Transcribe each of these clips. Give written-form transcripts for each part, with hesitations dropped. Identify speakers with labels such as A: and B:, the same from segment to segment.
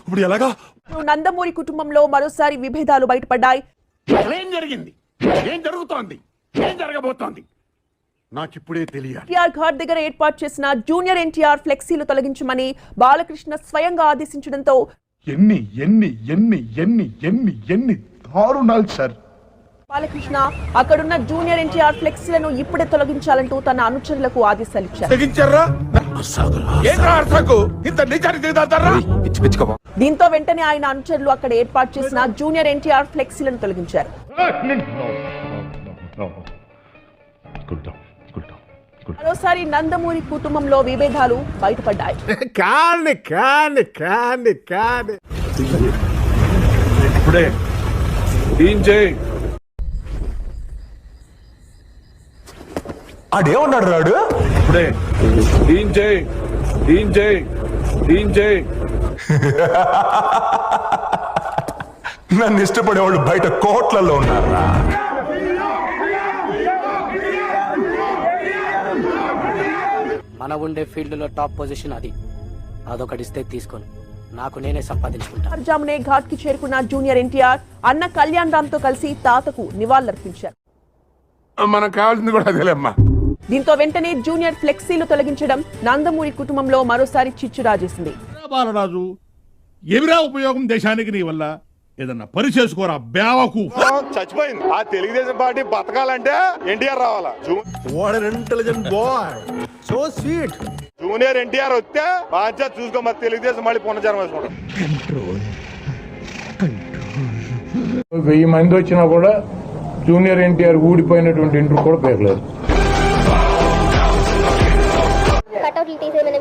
A: ఇప్పుడు ఎలాగా?
B: నందమూరి కుటుంబంలో మరోసారి విభేదాలు బయటపడ్డాయి.
A: ఏం జరిగింది? ఏం జరుగుతోంది? ఏం జరగబోతోంది? నాకిప్పుడే తెలియాలి.
B: ఎన్టీఆర్ ఘాట్ దగ్గర ఏర్పాటు చేసిన జూనియర్ ఎన్టీఆర్ ఫ్లెక్సీలు తొలగించమని బాలకృష్ణ స్వయంగా ఆదేశించడంతో
C: ఎన్ని ఎన్ని ఎన్ని ఎన్ని ఎన్ని ఎన్ని దారుణాలు సార్.
B: బాలకృష్ణ అక్కడున్న జూనియర్ ఎన్టీఆర్ ఫ్లెక్సీలను ఇప్పుడే తొలగించాలంటూ తన అనుచరులకు ఆదేశాలు ఇచ్చారు. దీంతో వెంటనే ఆయన అనుచరులు అక్కడ ఏర్పాటు చేసిన జూనియర్ ఎన్టీఆర్ ఫ్లెక్సీలను తొలగించారు. మరోసారి నందమూరి కుటుంబంలో విభేదాలు బయటపడ్డాయి.
D: ఆడేమన్నాడు రాడు? నన్ను ఇష్టపడేవాళ్ళు బయట కోట్లలో ఉన్నారా?
E: మన ఉండే ఫీల్డ్ లో టాప్ పొజిషన్ అదొకటిస్తే తీసుకొని నాకు నేనే సంపాదించుకుంటా.
B: అర్జామునే ఘాట్ కి చేరుకున్న జూనియర్ ఎన్టీఆర్ అన్న కళ్యాణ్ రామ్ తో కలిసి తాతకు నివాళులర్పించారు.
A: మనకు కావాల్సింది కూడా అదేలేమ్మా.
B: దీంతో వెంటనే జూనియర్ ఫ్లెక్సీలు తొలగించడం నందమూరి కుటుంబంలో మరోసారి చిచ్చు రాజేసింది.
C: బాలరాజు, ఏమిరా ఉపయోగం దేశానికి నీ వల్ల? ఏదన్నా పని చేసుకోరా బేవకు.
F: చచ్చిపోయింది. ఆ తెలుగుదేశం పార్టీ బతకాలంటే ఎన్టీఆర్ రావాలా. జూనియర్ ఎన్టీఆర్ వస్తే బాధ్యత చూసుకో. మరి తెలుగుదేశం మళ్ళీ పునర్జన్మ వేసుకుంటాం.
G: 1000 మంది వచ్చినా కూడా జూనియర్ ఎన్టీఆర్ ఊడిపోయినటువంటి ఇంటర్ కూడా పేర్లేదు.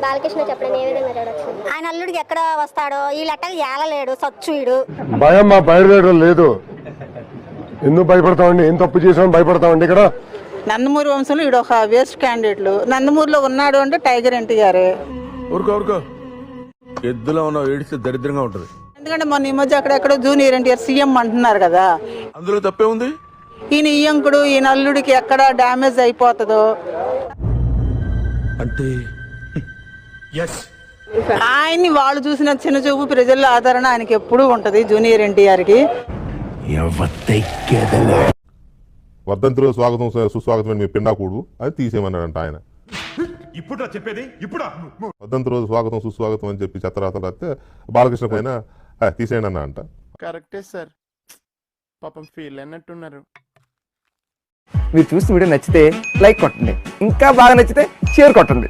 H: బాలకృష్ణ చెప్పడం ఏ విధంగా చూడొచ్చు? ఆయన అల్లుడికి ఎక్కడ వస్తాడో ఈ లెక్కలు ఏలలేడు సచ్చుడు.
I: భయం మా బయలుదేరడం లేదు. ఎందుకు భయపడతామండి? ఏం తప్పు చేసామని భయపడతామండి? ఇక్కడ
J: నందమూరి వంశంలో ఈడు ఒక వేస్ట్ క్యాండిడేట్లు. నందమూరిలో ఉన్నాడు అంటే టైగర్ ఎన్టీఆర్.
D: ఊరుకో ఎద్దులో ఉన్న ఏడిస్తే దరిద్రంగా ఉంటది.
J: ఎందుకంటే మొన్న ఈ మధ్య అక్కడెక్కడో జూనియర్ ఎన్టీఆర్ సీఎం అంటున్నారు కదా.
D: అందులో తప్పే ఉంది.
J: ఈయన ఇయ్యంకుడు ఈయన అల్లుడికి ఎక్కడ డ్యామేజ్ అయిపోతుందో
D: అంటే
J: ఆయన్ని వాళ్ళు చూసిన చిన్న చూపు ప్రజల్లో ఆదరణ ఆయనకి ఎప్పుడూ ఉంటది. జూనియర్ ఎన్టీఆర్ కి
K: వర్ధంతిలో స్వాగతం సుస్వాగతం అని మీ పిండాకూడు అది తీసేయమన్నాడంట ఆయన.
A: ఇప్పుడు చెప్పేది ఇప్పుడు
K: వర్ధంతి రోజు స్వాగతం సుస్వాగతం అని చెప్పి చెత్తరాతలు వస్తే బాలకృష్ణ పైన తీసేయండి అన్న అంట.
F: కరెక్టే సార్. పాపం ఫీల్ అన్నట్టున్నారు.
D: మీరు చూసిన వీడియో నచ్చితే లైక్ కొట్టండి, ఇంకా బాగా నచ్చితే షేర్ కొట్టండి.